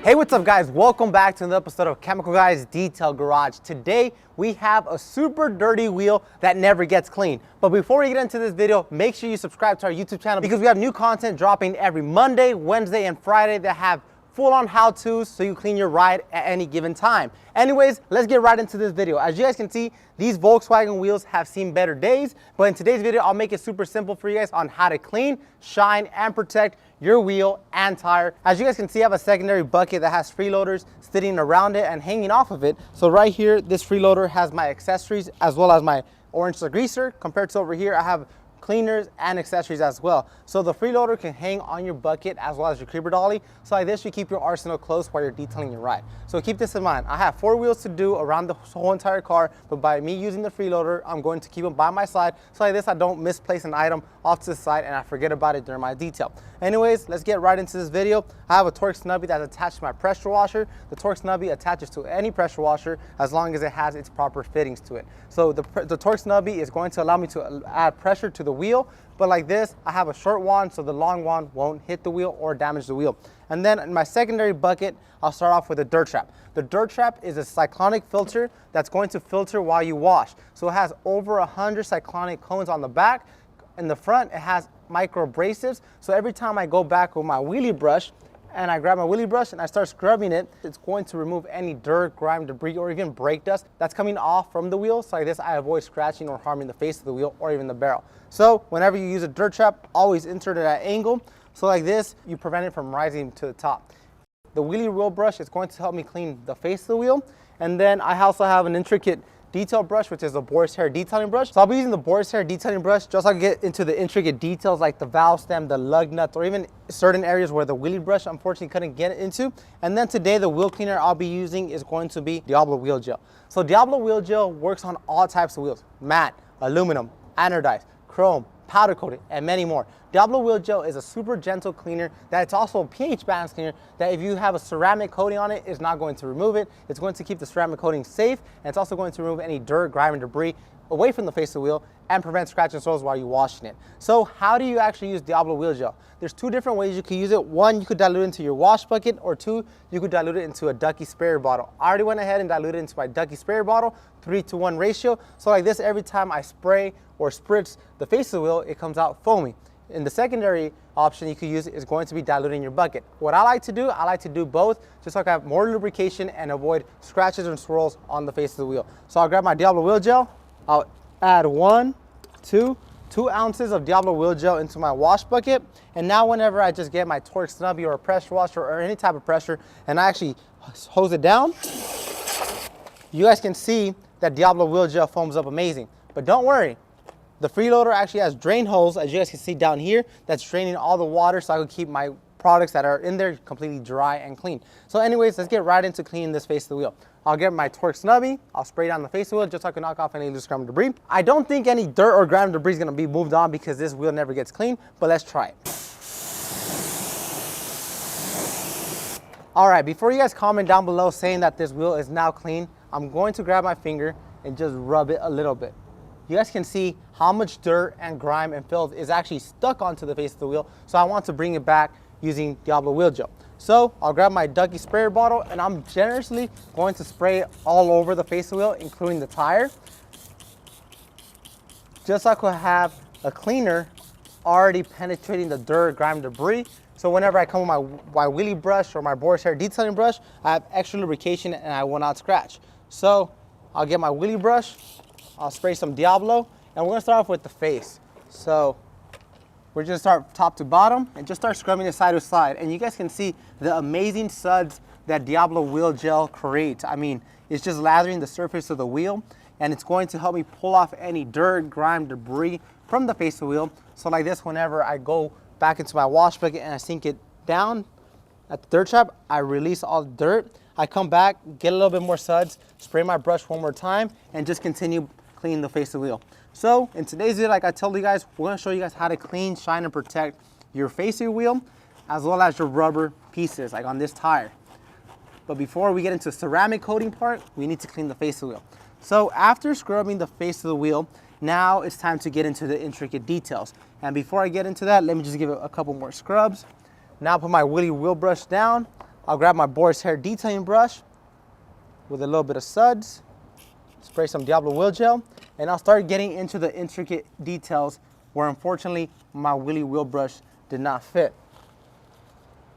Hey, what's up guys? Welcome back to another episode of Chemical Guys Detail Garage. Today we have a super dirty wheel that never gets clean. But before we get into this video, make sure you subscribe to our YouTube channel because we have new content dropping every Monday, Wednesday, and Friday that have full-on how-tos so you clean your ride at any given time. Anyways, let's get right into this video. As you guys can see, these Volkswagen wheels have seen better days, but in today's video, I'll make it super simple for you guys on how to clean, shine, and protect your wheel and tire. As you guys can see, I have a secondary bucket that has freeloaders sitting around it and hanging off of it. So right here, this freeloader has my accessories as well as my orange degreaser. Compared to over here, I have cleaners and accessories as well. So the freeloader can hang on your bucket as well as your creeper dolly. So like this, you keep your arsenal close while you're detailing your ride. So keep this in mind. I have 4 wheels to do around the whole entire car, but by me using the freeloader, I'm going to keep them by my side. So like this, I don't misplace an item off to the side and I forget about it during my detail. Anyways, let's get right into this video. I have a torque snubby that's attached to my pressure washer. The torque snubby attaches to any pressure washer as long as it has its proper fittings to it. So the torque snubby is going to allow me to add pressure to the wheel, but like this, I have a short wand so the long wand won't hit the wheel or damage the wheel. And then in my secondary bucket, I'll start off with a dirt trap. The dirt trap is a cyclonic filter that's going to filter while you wash. So it has over 100 cyclonic cones on the back. In the front, it has micro abrasives. So every time I go back with my wheelie brush and I grab my wheelie brush and I start scrubbing it, it's going to remove any dirt, grime, debris, or even brake dust that's coming off from the wheel. So like this, I avoid scratching or harming the face of the wheel or even the barrel. So whenever you use a dirt trap, always insert it at an angle. So like this, you prevent it from rising to the top. The wheelie wheel brush is going to help me clean the face of the wheel. And then I also have an intricate detail brush, which is a boar's hair detailing brush. So I'll be using the boar's hair detailing brush just so I can get into the intricate details like the valve stem, the lug nuts, or even certain areas where the wheelie brush unfortunately couldn't get into. And then today the wheel cleaner I'll be using is going to be Diablo wheel gel. So Diablo wheel gel works on all types of wheels: matte, aluminum, anodized, chrome, powder coating, and many more. Diablo wheel gel is a super gentle cleaner that it's also a pH balance cleaner that if you have a ceramic coating on it, it's not going to remove it. It's going to keep the ceramic coating safe, and it's also going to remove any dirt, grime, and debris away from the face of the wheel and prevent scratch and swirls while you're washing it. So how do you actually use Diablo wheel gel? There's 2 different ways you could use it. 1, you could dilute it into your wash bucket, or 2, you could dilute it into a ducky sprayer bottle. I already went ahead and diluted it into my ducky sprayer bottle, 3-to-1 ratio. So like this, every time I spray or spritz the face of the wheel, it comes out foamy. And the secondary option you could use is going to be diluting your bucket. What I like to do both just so I can have more lubrication and avoid scratches and swirls on the face of the wheel. So I'll grab my Diablo wheel gel. I'll add 2 ounces of Diablo wheel gel into my wash bucket. And now whenever I just get my torque snubby or a pressure washer or any type of pressure and I actually hose it down, you guys can see that Diablo wheel gel foams up amazing. But don't worry, the freeloader actually has drain holes, as you guys can see down here, that's draining all the water so I can keep my products that are in there completely dry and clean. So anyways, let's get right into cleaning this face of the wheel. I'll get my torque snubby, I'll spray down the face of the wheel just so I can knock off any loose grime debris. I don't think any dirt or grime debris is gonna be moved on because this wheel never gets clean, but let's try it. All right, before you guys comment down below saying that this wheel is now clean, I'm going to grab my finger and just rub it a little bit. You guys can see how much dirt and grime and filth is actually stuck onto the face of the wheel, so I want to bring it back using Diablo wheel gel. So I'll grab my ducky sprayer bottle and I'm generously going to spray it all over the face of the wheel, including the tire, just so I could have a cleaner already penetrating the dirt, grime, debris. So whenever I come with my wheelie brush or my boar's hair detailing brush, I have extra lubrication and I will not scratch. So I'll get my wheelie brush, I'll spray some Diablo, and we're gonna start off with the face. So we're just gonna start top to bottom and just start scrubbing it side to side. And you guys can see the amazing suds that Diablo wheel gel creates. I mean, it's just lathering the surface of the wheel, and it's going to help me pull off any dirt, grime, debris from the face of the wheel. So like this, whenever I go back into my wash bucket and I sink it down at the dirt trap, I release all the dirt. I come back, get a little bit more suds, spray my brush one more time, and just continue cleaning the face of the wheel. So in today's video, like I told you guys, we're gonna show you guys how to clean, shine, and protect your face of your wheel, as well as your rubber pieces, like on this tire. But before we get into the ceramic coating part, we need to clean the face of the wheel. So after scrubbing the face of the wheel, now it's time to get into the intricate details. And before I get into that, let me just give it a couple more scrubs. Now put my wheelie wheel brush down. I'll grab my boar's hair detailing brush with a little bit of suds, spray some Diablo wheel gel, and I'll start getting into the intricate details where unfortunately my wheelie wheel brush did not fit.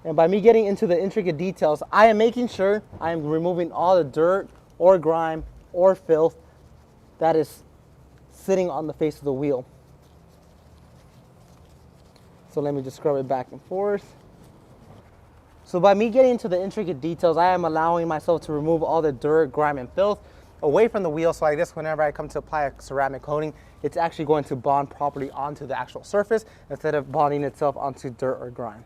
And by me getting into the intricate details, I am making sure I am removing all the dirt or grime or filth that is sitting on the face of the wheel. So let me just scrub it back and forth. So by me getting into the intricate details, I am allowing myself to remove all the dirt, grime, and filth away from the wheel. So like this, whenever I come to apply a ceramic coating, it's actually going to bond properly onto the actual surface instead of bonding itself onto dirt or grime.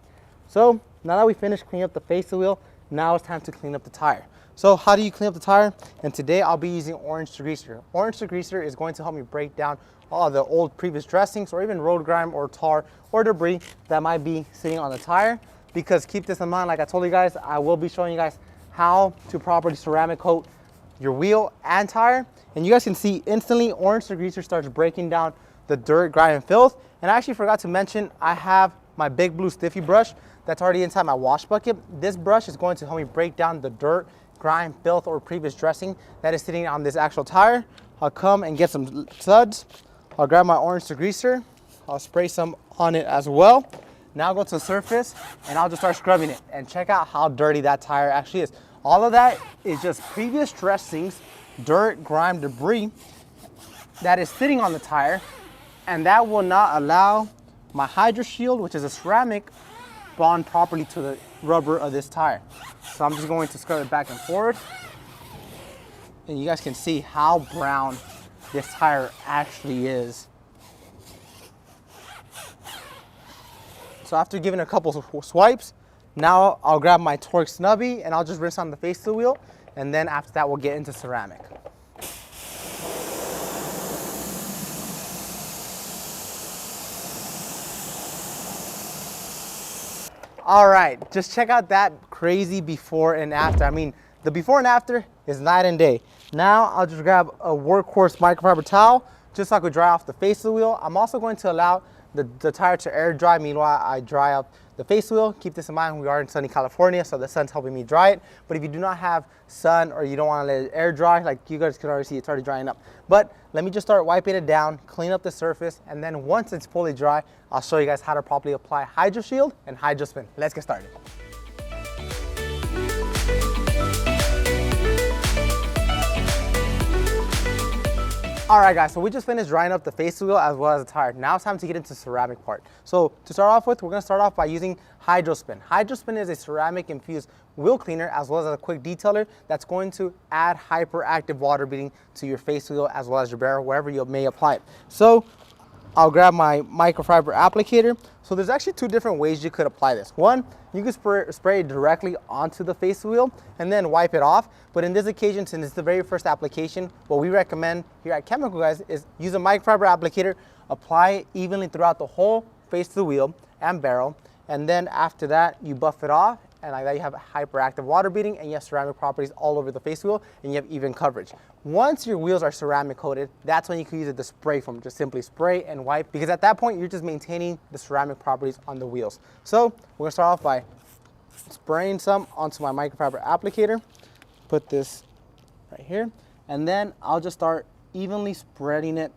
So now that we finished cleaning up the face of the wheel, now it's time to clean up the tire. So how do you clean up the tire? And today I'll be using orange degreaser. Orange degreaser is going to help me break down all the old previous dressings or even road grime or tar or debris that might be sitting on the tire. Because keep this in mind, like I told you guys, I will be showing you guys how to properly ceramic coat your wheel and tire. And you guys can see instantly orange degreaser starts breaking down the dirt, grime, and filth. And I actually forgot to mention, I have my big blue STIFFY brush that's already inside my wash bucket. This brush is going to help me break down the dirt, grime, filth, or previous dressing that is sitting on this actual tire. I'll come and get some suds. I'll grab my orange degreaser. I'll spray some on it as well. Now I'll go to the surface and I'll just start scrubbing it and check out how dirty that tire actually is. All of that is just previous dressings, dirt, grime, debris that is sitting on the tire, and that will not allow my HydroShield, which is a ceramic, bond properly to the rubber of this tire. So I'm just going to scrub it back and forth, and you guys can see how brown this tire actually is. So after giving a couple of swipes, now I'll grab my torque snubby and I'll just rinse on the face of the wheel, and then after that we'll get into ceramic. All right, just check out that crazy before and after. I mean, the before and after is night and day. Now I'll just grab a workhorse microfiber towel just so I could dry off the face of the wheel. I'm also going to allow the tire to air dry. Meanwhile, I dry up the face of the wheel. Keep this in mind, we are in sunny California, so the sun's helping me dry it. But if you do not have sun or you don't want to let it air dry, like you guys can already see, it's already drying up. But let me just start wiping it down, clean up the surface, and then once it's fully dry, I'll show you guys how to properly apply HydroShield and HydroSpin. Let's get started. All right guys, so we just finished drying up the face of the wheel as well as the tire. Now it's time to get into the ceramic part. So to start off with, we're gonna start off by using HydroSpin. HydroSpin is a ceramic infused wheel cleaner as well as a quick detailer that's going to add hyperactive water beading to your face wheel as well as your barrel, wherever you may apply it. So I'll grab my microfiber applicator. So there's actually two different ways you could apply this. One, you can spray it directly onto the face wheel and then wipe it off. But in this occasion, since it's the very first application, what we recommend here at Chemical Guys is use a microfiber applicator, apply it evenly throughout the whole face of the wheel and barrel. And then after that, you buff it off. And like that, you have hyperactive water beading and you have ceramic properties all over the face wheel and you have even coverage. Once your wheels are ceramic coated, that's when you can use the spray foam. Just simply spray and wipe, because at that point, you're just maintaining the ceramic properties on the wheels. So we're gonna start off by spraying some onto my microfiber applicator. Put this right here. And then I'll just start evenly spreading it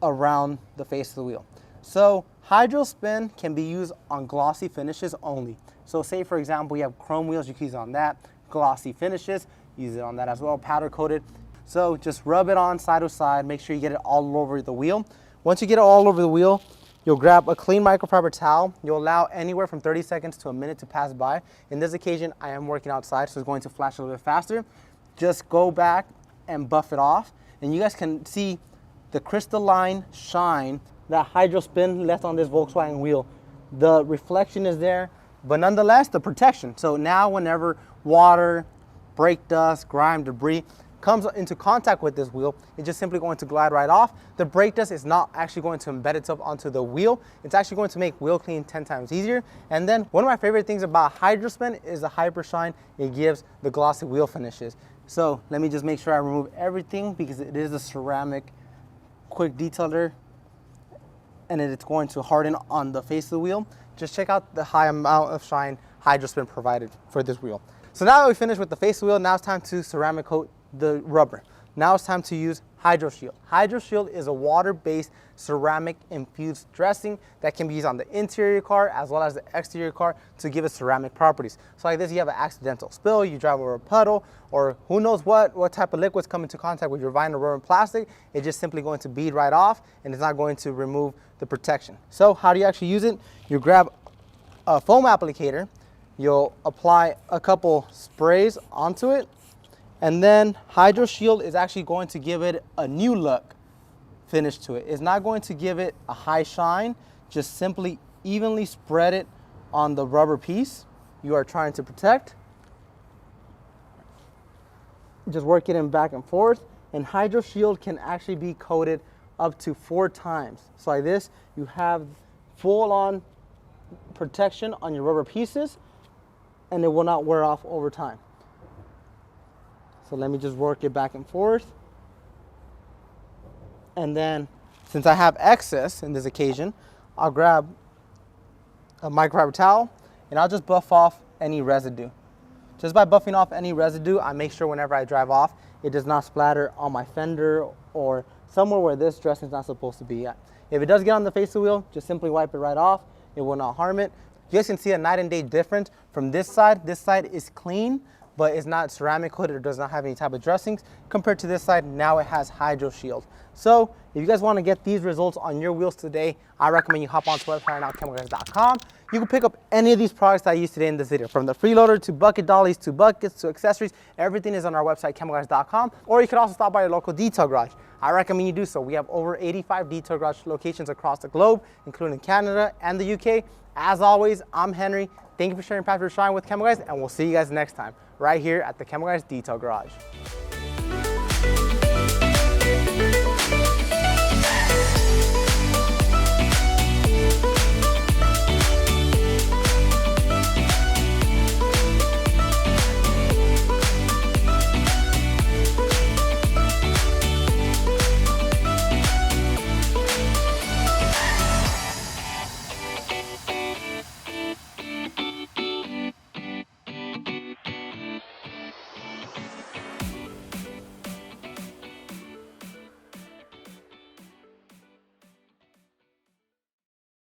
around the face of the wheel. So HydroSpin can be used on glossy finishes only. So say for example, you have chrome wheels, you can use it on that. Glossy finishes, use it on that as well, powder coated. So just rub it on side to side, make sure you get it all over the wheel. Once you get it all over the wheel, you'll grab a clean microfiber towel. You'll allow anywhere from 30 seconds to a minute to pass by. In this occasion, I am working outside, so it's going to flash a little bit faster. Just go back and buff it off. And you guys can see the crystalline shine that HydroSpin left on this Volkswagen wheel. The reflection is there, but nonetheless, the protection. So now whenever water, brake dust, grime, debris comes into contact with this wheel, it's just simply going to glide right off. The brake dust is not actually going to embed itself onto the wheel. It's actually going to make wheel cleaning 10 times easier. And then one of my favorite things about HydroSpin is the hyper shine it gives the glossy wheel finishes. So let me just make sure I remove everything, because it is a ceramic quick detailer and it's going to harden on the face of the wheel. Just check out the high amount of shine HydroSpin provided for this wheel. So now that we finished with the face of the wheel, now it's time to ceramic coat the rubber. Now it's time to use HydroShield. HydroShield is a water-based ceramic infused dressing that can be used on the interior car as well as the exterior car to give it ceramic properties. So like this, you have an accidental spill, you drive over a puddle, or who knows what type of liquids come into contact with your vinyl, rubber, and plastic. It's just simply going to bead right off, and it's not going to remove the protection. So how do you actually use it? You grab a foam applicator, you'll apply a couple sprays onto it, and then HydroShield is actually going to give it a new look finish to it. It's not going to give it a high shine, just simply evenly spread it on the rubber piece you are trying to protect. Just work it in back and forth, and HydroShield can actually be coated up to 4 times. So like this, you have full-on protection on your rubber pieces, and it will not wear off over time. So let me just work it back and forth. And then, since I have excess in this occasion, I'll grab a microfiber towel and I'll just buff off any residue. Just by buffing off any residue, I make sure whenever I drive off, it does not splatter on my fender or somewhere where this dressing is not supposed to be at. If it does get on the face of the wheel, just simply wipe it right off. It will not harm it. You guys can see a night and day difference from this side. This side is clean, but it's not ceramic coated or does not have any type of dressings. Compared to this side, now it has HydroShield. So if you guys want to get these results on your wheels today, I recommend you hop onto the website right now, chemicalguys.com. You can pick up any of these products that I used today in this video, from the freeloader to bucket dollies to buckets to accessories. Everything is on our website, chemicalguys.com. Or you can also stop by your local detail garage. I recommend you do so. We have over 85 detail garage locations across the globe, including Canada and the UK. As always, I'm Henry. Thank you for sharing Passion Shine with Chemical Guys, and we'll see you guys next time right here at the Chemical Guys Detail Garage.